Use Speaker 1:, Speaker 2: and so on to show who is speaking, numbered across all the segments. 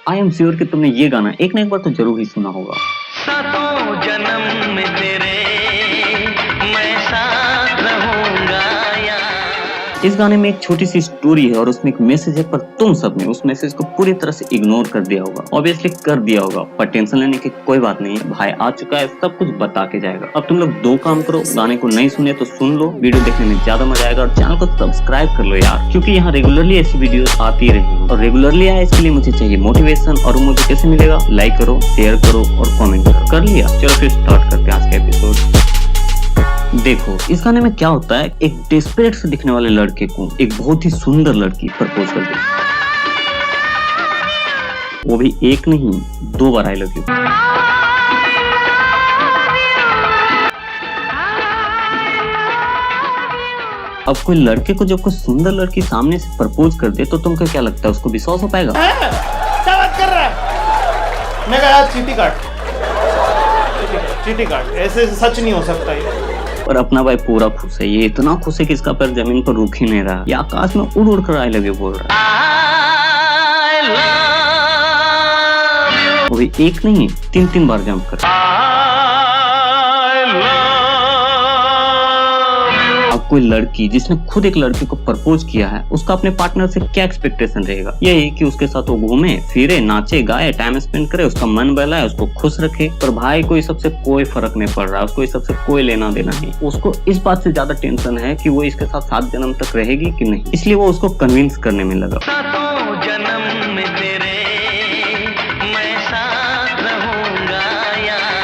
Speaker 1: I am sure कि तुमने ये गाना एक ना एक बार तो जरूर ही सुना होगा।
Speaker 2: सातों जन्म में तेरे मैं साथ रहूंगा यार।
Speaker 1: इस गाने में एक छोटी सी स्टोरी है और उसमें एक मैसेज है, पर तुम सबने उस मैसेज को पूरी तरह से इग्नोर कर दिया होगा। ऑब्वियसली कर दिया होगा, पर टेंशन लेने की कोई बात नहीं है, भाई आ चुका है, सब कुछ बता के जाएगा। अब तुम लोग दो काम करो, गाने को नहीं सुने तो सुन लो, वीडियो देखने में ज्यादा मजा आएगा, और चैनल को सब्सक्राइब कर लो यार, क्योंकि यहाँ रेगुलरली ऐसी वीडियोस आती रहेंगी और रेगुलरली आए इसके लिए मुझे चाहिए मोटिवेशन। और मुझे कैसे मिलेगा? लाइक करो, शेयर करो और कॉमेंट करो। कर लिया? चलो फिर स्टार्ट करते हैं आज का एपिसोड। देखो इस गाने में क्या होता है, एक डेस्परेट से दिखने वाले लड़के को एक बहुत ही सुंदर लड़की प्रपोज कर दी, वो भी एक नहीं दो बार आई लव यू। अब कोई लड़के को जब कोई सुंदर लड़की सामने से प्रपोज कर दे तो तुमको क्या लगता है, उसको विश्वास हो पाएगा?
Speaker 3: क्या बात कर रहा है? मैं कहा चीटी काट, ऐसे सच नहीं हो सकता ये।
Speaker 1: और अपना भाई पूरा खुश है, ये इतना खुश है कि इसका पैर जमीन पर रुक ही नहीं रहा, ये आकाश में उड़ उड़ कर आई लव यू बोल रहा है। वो भी एक नहीं 3-3 बार जंप कर। अब कोई लड़की जिसने खुद एक लड़के को प्रपोज किया है, उसका अपने पार्टनर से क्या एक्सपेक्टेशन रहेगा? यही कि उसके साथ वो घूमे फिरे, नाचे गाए, टाइम स्पेंड करे, उसका मन बहलाए, उसको खुश रखे। पर भाई को इस सबसे कोई फर्क नहीं पड़ रहा, उसको इस सबसे कोई लेना देना नहीं। उसको इस बात से ज्यादा टेंशन है कि वो इसके साथ 7 जन्म तक रहेगी कि नहीं, इसलिए वो उसको कन्विंस करने में लगा।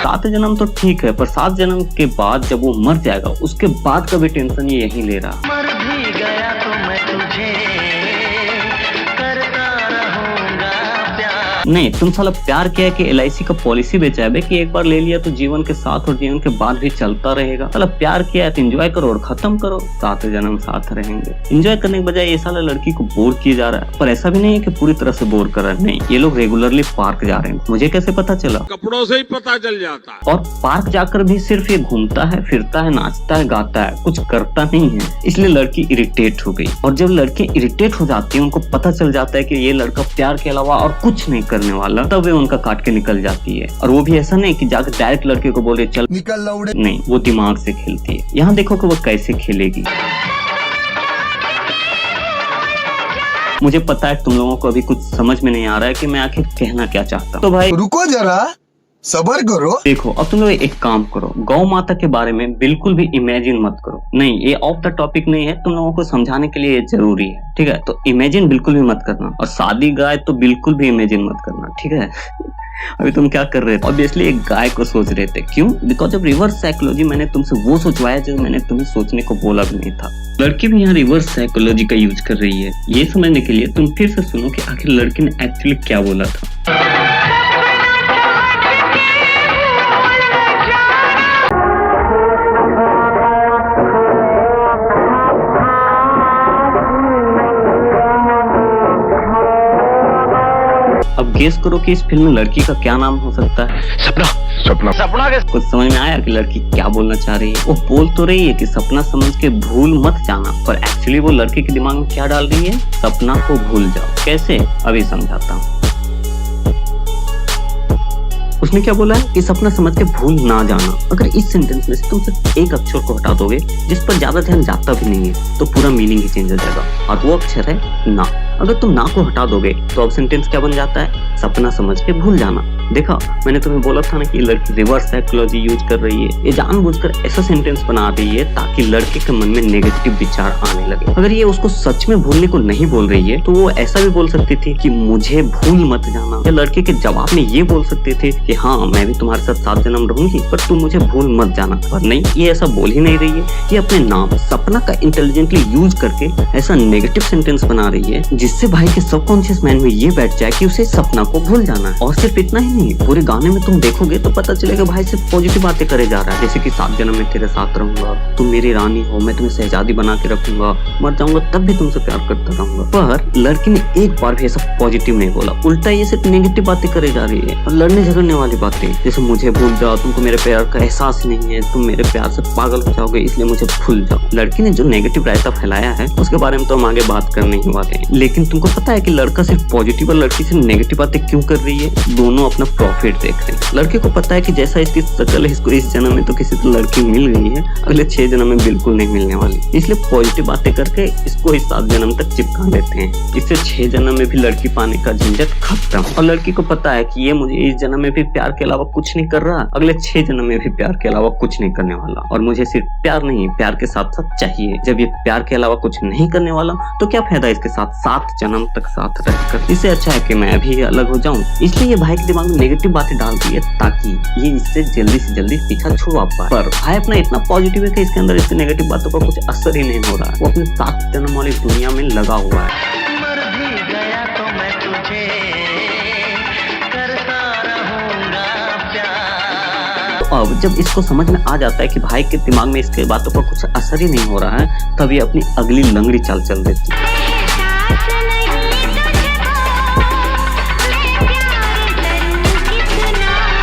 Speaker 1: 7 जन्म तो ठीक है, पर 7 जन्म के बाद जब वो मर जाएगा उसके बाद का भी टेंशन ये यही ले रहा।
Speaker 2: मर भी गया तो मैं तुझे करता रहूंगा प्यार।
Speaker 1: नहीं, तुम साला प्यार किया है कि LIC का पॉलिसी बेचा है कि एक बार ले लिया तो जीवन के साथ और जीवन के बाद भी चलता रहेगा। साला प्यार किया है तो एंजॉय करो और खत्म करो, 7 जन्म साथ रहेंगे। एंजॉय करने के बजाय ये साला लड़की को बोर किया जा रहा है। पर ऐसा भी नहीं है कि पूरी तरह से बोर कर रहा है, नहीं, ये लोग रेगुलरली पार्क जा रहे हैं। मुझे कैसे पता चला?
Speaker 4: कपड़ों से ही पता चल जाता है।
Speaker 1: और पार्क जाकर भी सिर्फ ये घूमता है, फिरता है, नाचता है, गाता है, कुछ करता नहीं है, इसलिए लड़की इरिटेट हो गई। और जब लड़की इरिटेट हो जाती है, उनको पता चल जाता है कि ये लड़का प्यार के अलावा और कुछ नहीं करने वाला, तब वे उनका काट के निकल जाती है। और वो भी ऐसा नहीं कि जाकर डायरेक्ट लड़के को बोले चल निकल लौड़े, नहीं, वो दिमाग से खेलती है। यहाँ देखो कि वो कैसे खेलेगी। मुझे पता है तुम लोगों को अभी कुछ समझ में नहीं आ रहा है कि मैं आखिर कहना क्या चाहता हूँ, तो भाई
Speaker 5: रुको जरा, सबर करो।
Speaker 1: देखो अब तुम लोग एक काम करो, गौ माता के बारे में बिल्कुल भी इमेजिन मत करो। नहीं, ये ऑफ द टॉपिक नहीं है, तुम लोगों को समझाने के लिए ये जरूरी है, ठीक है? तो इमेजिन बिल्कुल भी मत करना, और शादी गाय तो बिल्कुल भी इमेजिन मत करना, ठीक है? अभी तुम क्या कर रहे थे? ऑब्वियसली एक गाय को सोच रहे थे। क्यों? बिकॉज ऑफ रिवर्स साइकोलॉजी मैंने तुमसे वो सोचवाया जो मैंने तुम्हें सोचने को बोला भी नहीं था। लड़की भी यहाँ रिवर्स साइकोलॉजी का यूज कर रही है। ये समझने के लिए तुम फिर से सुनो कि आखिर लड़की ने एक्चुअली क्या बोला था। अब गेस करो कि इस फिल्म में लड़की का क्या नाम हो सकता है? सपना के कुछ समझ में आया कि लड़की क्या बोलना चाह रही है? वो बोल तो रही है कि सपना समझ के भूल मत जाना, पर एक्चुअली वो लड़के के दिमाग में क्या डाल रही है? सपना को भूल जाओ। कैसे? अभी समझाता हूँ। उसने क्या बोला है कि सपना समझ के भूल ना जाना। अगर इस सेंटेंस में से तुम सिर्फ एक अक्षर को हटा दोगे, जिस पर ज्यादा ध्यान जाता भी नहीं है, तो पूरा मीनिंग ही चेंज हो जाएगा, और वो अक्षर है ना। अगर तुम ना को हटा दोगे तो अब सेंटेंस क्या बन जाता है? सपना समझ के भूल जाना। देखा, मैंने तुम्हें बोला था ना कि लड़की रिवर्स साइकोलॉजी यूज कर रही है। ये जानबूझकर ऐसा सेंटेंस बना रही है ताकि लड़के के मन में नेगेटिव विचार आने लगे। अगर ये उसको सच में भूलने को नहीं बोल रही है तो वो ऐसा भी बोल सकती थी कि मुझे भूल मत जाना, या लड़के के जवाब में ये बोल सकते थे कि हाँ मैं भी तुम्हारे साथ 7 जन्म रहूंगी, पर तुम मुझे भूल मत जाना। पर नहीं, ये ऐसा बोल ही नहीं रही है। ये अपने नाम सपना का इंटेलिजेंटली यूज करके ऐसा नेगेटिव सेंटेंस बना रही है जिससे भाई के सबकॉन्शियस माइंड में ये बैठ जाए कि उसे सपना को भूल जाना है। और सिर्फ इतना ही नहीं, पूरे गाने में तुम देखोगे तो पता चलेगा भाई सिर्फ पॉजिटिव बातें करे जा रहा है, जैसे कि 7 जन्म में तेरे साथ रहूंगा, तुम मेरी रानी हो, मैं तुम्हें शहजादी बना के रखूंगा, मर जाऊंगा तब भी तुमसे प्यार करता रहूंगा। पर लड़की ने एक बार भी ऐसा पॉजिटिव नहीं बोला, उल्टा ये सिर्फ नेगेटिव बातें करे जा रही है और लड़ने झगड़ने वाली बातें, जैसे मुझे भूल जाओ, तुमको मेरे प्यार का एहसास नहीं है, तुम मेरे प्यार से पागल हो जाओगे इसलिए मुझे भूल जाओ। लड़की ने जो नेगेटिव रायता फैलाया है उसके बारे में तो हम आगे बात करने ही वाले हैं, लेकिन लेकिन तुमको पता है कि लड़का सिर्फ पॉजिटिव और लड़की सिर्फ नेगेटिव बातें क्यों कर रही है? दोनों अपना प्रॉफिट देख रहे हैं। लड़के को पता है कि जैसा इसकी शकल है, इसको इस जन्म में तो किसी तो लड़की मिल गई है, अगले 6 जन्म में बिल्कुल नहीं मिलने वाली, इसलिए पॉजिटिव बातें करके इसको इस 7 जन्म तक चिपका देते हैं। इससे 6 जन्म में भी लड़की पाने का झंझट खत्म। और लड़की को पता है कि ये मुझे इस जन्म में भी प्यार के अलावा कुछ नहीं कर रहा, अगले 6 जन्म में भी प्यार के अलावा कुछ नहीं करने वाला, और मुझे सिर्फ प्यार नहीं, प्यार के साथ साथ चाहिए। जब ये प्यार के अलावा कुछ नहीं करने वाला तो क्या फायदा इसके साथ 7 जन्म तक साथ रहकर? इससे अच्छा है कि मैं भी अलग हो जाऊं। इसलिए ये भाई के दिमाग में नेगेटिव बातें डाल रही है ताकि ये इससे जल्दी से जल्दी पीछा छुड़वा पाए। पर भाई अपना इतना पॉजिटिव है कि इसके अंदर इसकी नेगेटिव बातों का कुछ असर ही नहीं हो रहा है। वो अपने 7 जन्म वाली दुनिया में लगा हुआ है।
Speaker 2: मर भी गया तो मैं तुझे करता रहूंगा प्यार।
Speaker 1: तो अब जब इसको समझ में आ जाता है कि भाई के दिमाग में इसके बातों का कुछ असर ही नहीं हो रहा है, तब ये अपनी अगली लंगड़ी चाल चल देती है।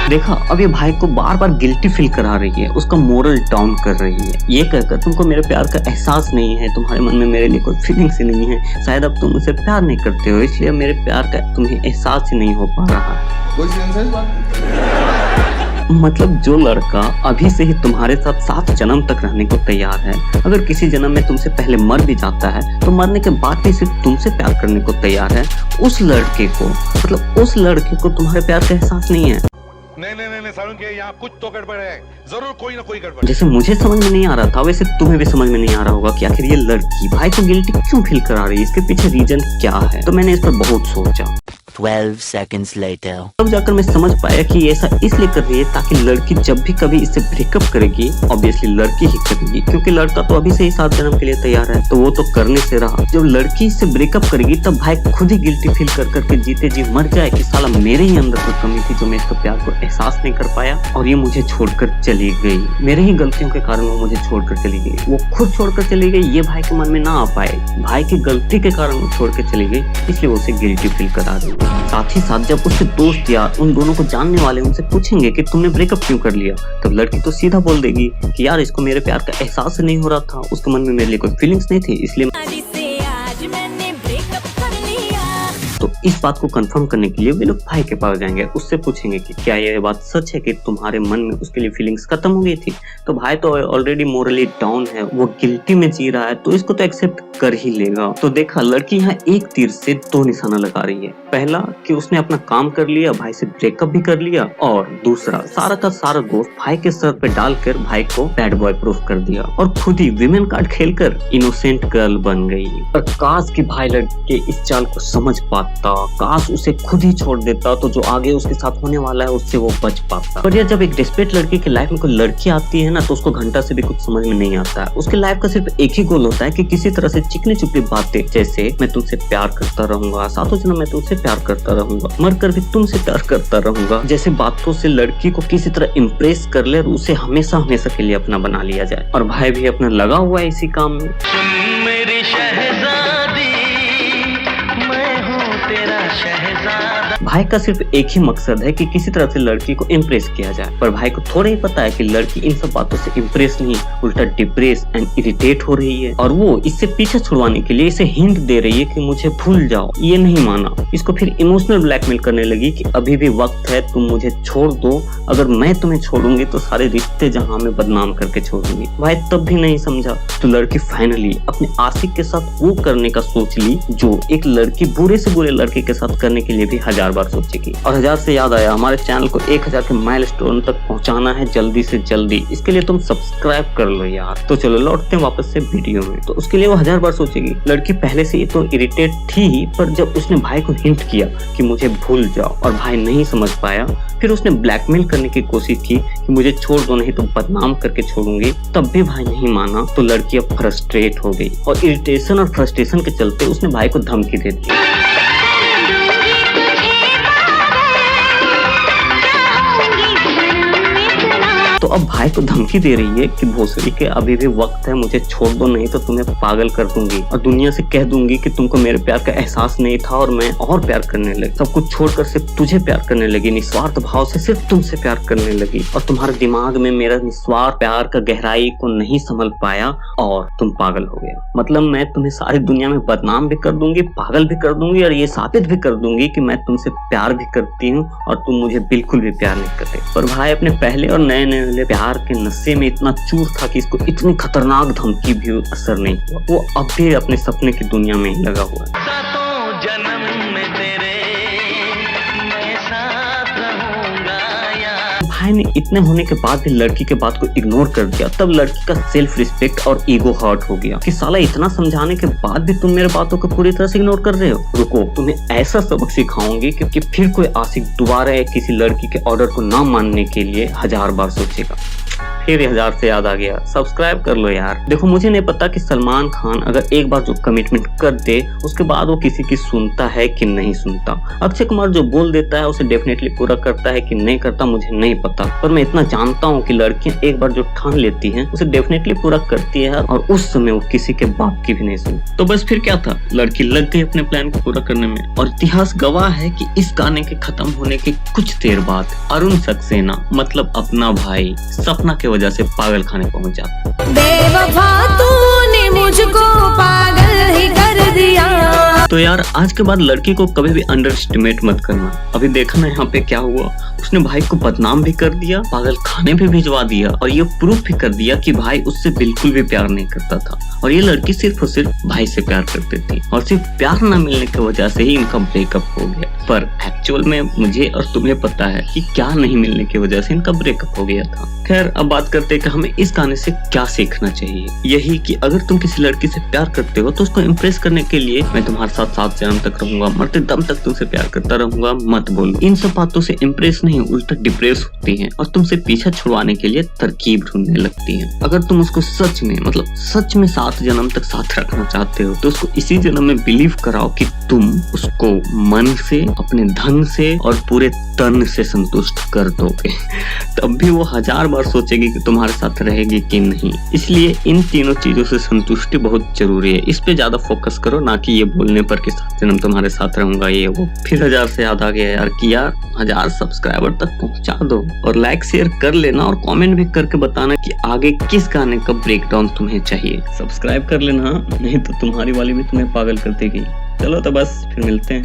Speaker 1: देखा, अब ये भाई को बार बार गिल्टी फील करा रही है, उसका मोरल डाउन कर रही है, ये कहकर तुमको मेरे प्यार का एहसास नहीं है, तुम्हारे मन में मेरे लिए कोई फीलिंग्स ही नहीं है, शायद अब तुम मुझसे प्यार नहीं करते हो, इसलिए मेरे प्यार का तुम्हें एहसास ही नहीं हो पा रहा है।
Speaker 5: कोई सेंस बात?
Speaker 1: मतलब जो लड़का अभी से ही तुम्हारे साथ 7 जन्म तक रहने को तैयार है, अगर किसी जन्म में तुमसे पहले मर भी जाता है तो मरने के बाद भी सिर्फ तुमसे प्यार करने को तैयार है, उस लड़के को तुम्हारे प्यार का एहसास नहीं है।
Speaker 6: नहीं सारुण के यहाँ कुछ तो गड़बड़ है, जरूर कोई ना कोई गड़बड़।
Speaker 1: जैसे मुझे समझ में नहीं आ रहा था, वैसे तुम्हें भी समझ में नहीं आ रहा होगा कि आखिर ये लड़की भाई को गिल्टी क्यों फील करा रही है, इसके पीछे रीजन क्या है। तो मैंने इस पर बहुत सोचा।
Speaker 7: 12 seconds later.
Speaker 1: तब जाकर मैं समझ पाया कि ये ऐसा इसलिए कर रही है ताकि लड़की जब भी कभी इससे ब्रेकअप करेगी, ऑब्वियसली लड़की ही करेगी, क्योंकि लड़का तो अभी से ही 7 जन्म के लिए तैयार है, तो वो तो करने से रहा। जब लड़की इससे ब्रेकअप करेगी तब भाई खुद ही गिल्टी फील कर करके जीते जी मर जाए कि साला मेरे ही अंदर कोई कमी थी जो मैं इसका प्यार को एहसास नहीं कर पाया और ये मुझे छोड़कर चली गई, मेरे ही गलतियों के कारण वो मुझे छोड़कर चली गई, वो खुद छोड़कर चली गई, ये भाई के मन में ना आ पाए, भाई की गलती के कारण वो छोड़ के चली गई, इसलिए वो उसे गिल्टी फील करा रही है। साथ ही साथ जब उसके दोस्त या उन दोनों को जानने वाले उनसे पूछेंगे कि तुमने ब्रेकअप क्यों कर लिया, तब लड़की तो सीधा बोल देगी कि यार इसको मेरे प्यार का एहसास नहीं हो रहा था, उसके मन में मेरे लिए कोई फीलिंग्स नहीं थी, इसलिए तो इस बात को कंफर्म करने के लिए वे लोग भाई के पास जाएंगे, उससे पूछेंगे कि क्या ये बात सच है कि तुम्हारे मन में उसके लिए फीलिंग्स खत्म हो गई थी। तो भाई तो ऑलरेडी मोरली डाउन है, वो गिल्टी में जी रहा है, तो इसको तो एक्सेप्ट कर ही लेगा। तो देखा, लड़की यहाँ एक तीर से 2 निशाना लगा रही है। पहला कि उसने अपना काम कर लिया, भाई से ब्रेकअप भी कर लिया, और दूसरा सारा का सारा दोस्त भाई के सर पे डालकर भाई को बैड बॉय प्रूफ कर दिया और खुद ही विमेन कार्ड खेलकर इनोसेंट गर्ल बन गई। और काश कि भाई लड़के इस चाल को समझ पाता, काश उसे खुद ही छोड़ देता, तो जो आगे उसके साथ होने वाला है उससे वो बच पाता। पर यार जब एक डेस्परेट लड़की के लाइफ में कोई लड़की आती है ना, तो उसको घंटा से भी कुछ समझ में नहीं आता है। उसके लाइफ का सिर्फ एक ही गोल होता है कि किसी तरह से चिकनी चुपड़ी बातें, जैसे मैं तुमसे प्यार करता रहूंगा, 7 जन्म मैं तुमसे प्यार करता रहूंगा, मरकर भी तुमसे प्यार करता रहूंगा, जैसे बातों से लड़की को किसी तरह इम्प्रेस कर ले और उसे हमेशा हमेशा के लिए अपना बना लिया जाए। और भाई भी अपना लगा हुआ है इसी काम में।
Speaker 2: मेरी शहजादी, मैं हूँ तेरा शहजादा।
Speaker 1: भाई का सिर्फ एक ही मकसद है कि किसी तरह से लड़की को इम्प्रेस किया जाए, पर भाई को थोड़ा ही पता है कि लड़की इन सब बातों से इम्प्रेस नहीं, उल्टा डिप्रेस एंड इरिटेट हो रही है, और वो इससे पीछे छुड़वाने के लिए इसे हिंट दे रही है कि मुझे भूल जाओ। ये नहीं माना, इसको फिर इमोशनल ब्लैकमेल करने लगी कि अभी भी वक्त है, तुम मुझे छोड़ दो, अगर मैं तुम्हें छोड़ूंगी तो सारे रिश्ते जहां में बदनाम करके छोड़ूंगी। भाई तब भी नहीं समझा, तो लड़की फाइनली अपने आशिक के साथ वो करने का सोच ली जो एक लड़की बुरे से बुरे लड़के के साथ करने के लिए भी 1000 बार सोचेगी। और 1000 से याद आया, हमारे चैनल को 1000 के माइलस्टोन तक पहुंचाना है जल्दी से जल्दी, इसके लिए तुम सब्सक्राइब कर लो यार। तो चलो लौटते हैं वापस से वीडियो में। तो उसके लिए वो 1000 बार सोचेगी। लड़की पहले से ही तो इरिटेट थी ही, पर जब उसने भाई को हिंट किया कि मुझे भूल जाओ और भाई नहीं समझ पाया, फिर उसने ब्लैकमेल करने की कोशिश की कि मुझे छोड़ दो नहीं तो बदनाम करके छोड़ूंगी, तब भी भाई नहीं माना। तो लड़की अब फ्रस्ट्रेट हो गई और इरिटेशन और फ्रस्ट्रेशन के चलते उसने भाई को धमकी दे दी। तो अब भाई को धमकी दे रही है कि भोसड़ी के अभी भी वक्त है, मुझे छोड़ दो नहीं तो तुम्हें पागल कर दूंगी और दुनिया से कह दूंगी कि तुमको मेरे प्यार का एहसास नहीं था और मैं और प्यार करने लगी, सब कुछ छोड़कर सिर्फ तुझे प्यार करने लगी, निस्वार्थ भाव से सिर्फ तुमसे प्यार करने लगी और तुम्हारे दिमाग में मेरा निस्वार्थ प्यार का गहराई को नहीं समझ पाया और तुम पागल हो गया। मतलब मैं तुम्हें सारी दुनिया में बदनाम भी कर दूंगी, पागल भी कर दूंगी और ये साबित भी कर दूंगी कि मैं तुमसे प्यार भी करती हूँ और तुम मुझे बिल्कुल भी प्यार नहीं करते। पर भाई अपने पहले और नए नए वाले प्यार के नशे में इतना चूर था कि इसको इतनी खतरनाक धमकी भी असर नहीं हुआ। वो अब भी अपने सपने की दुनिया में ही लगा हुआ है।
Speaker 2: सातों जन्म में तेरे मैं साथ रहूंगा यार।
Speaker 1: भाई ने इतने होने के बाद भी लड़की के बात को इग्नोर कर दिया। तब लड़की का सेल्फ रिस्पेक्ट और ईगो हर्ट हो गया कि साला इतना समझाने के बाद भी तुम मेरे बातों को पूरी तरह से इग्नोर कर रहे हो। रुको, तुम्हें ऐसा सबक सिखाऊंगी कि फिर कोई आशिक दोबारा किसी लड़की के ऑर्डर को ना मानने के लिए 1000 बार सोचेगा। फिर 1000 से याद आ गया, सब्सक्राइब कर लो यार। देखो मुझे नहीं पता कि सलमान खान अगर एक बार जो कमिटमेंट कर दे उसके बाद वो किसी की सुनता है कि नहीं सुनता। अक्षय कुमार जो बोल देता है उसे डेफिनेटली पूरा करता है कि नहीं करता मुझे नहीं पता, पर मैं इतना जानता हूँ कि लड़कियां एक बार जो ठान लेती हैं उसे डेफिनेटली पूरा करती है और उस समय वो किसी के बाप की भी नहीं सुनती। तो बस फिर क्या था, लड़की लग गई अपने प्लान को पूरा करने में और इतिहास गवाह है कि इस गाने के खत्म होने के कुछ देर बाद अरुण सक्सेना मतलब अपना भाई सपना के वजह से पागल खाने पहुंच जाता।
Speaker 8: बेवफा तूने मुझको पागल ही कर दिया।
Speaker 1: तो यार आज के बाद लड़की को कभी भी अंडर एस्टिमेट मत करना। अभी देखा ना यहाँ पे क्या हुआ, उसने भाई को बदनाम भी कर दिया, पागल खाने भी भिजवा दिया और ये प्रूफ भी कर दिया कि भाई उससे बिल्कुल भी प्यार नहीं करता था और ये लड़की सिर्फ और सिर्फ भाई से प्यार करती थी और सिर्फ प्यार न मिलने की वजह से ही इनका ब्रेकअप हो गया। पर एक्चुअल में मुझे और तुम्हें पता है कि क्या नहीं मिलने की वजह से इनका ब्रेकअप हो गया था। खैर अब बात करते हैं कि हमें इस गाने से क्या सीखना चाहिए। यही कि अगर तुम किसी लड़की से प्यार करते हो तो उसको इम्प्रेस करने के लिए मैं तुम्हारे साथ 7 जन्म तक रहूंगा, मरते दम तक तुमसे प्यार करता रहूंगा मत बोलो। इन सब बातों से इम्प्रेस नहीं उल्टा डिप्रेस होती हैं और तुमसे पीछा छुड़वाने के लिए तरकीब ढूंढने लगती हैं। अगर तुम उसको सच में मतलब सच में 7 जन्म तक साथ रखना चाहते हो तो उसको इसी जन्म में बिलीव कराओ कि तुम उसको मन से, अपने धन से और पूरे तन से संतुष्ट कर दोगे। तब भी वो 1000 बार सोचेगी कि तुम्हारे साथ रहेगी कि नहीं। इसलिए इन तीनों चीजों से संतुष्टि बहुत जरूरी है। इस पे ज्यादा फोकस करो, ना कि ये बोलने पर कि 7 जन्म तुम्हारे साथ रहूंगा ये वो। फिर 1000 से याद आ गया यार कि यार 1000 सब्सक्राइबर तक पहुंचा दो और लाइक शेयर कर लेना और कमेंट भी करके बताना कि आगे किस गाने का ब्रेकडाउन तुम्हें चाहिए। सब्सक्राइब कर लेना, नहीं तो तुम्हारी वाली भी तुम्हें पागल कर देगी। चलो तो बस फिर मिलते हैं।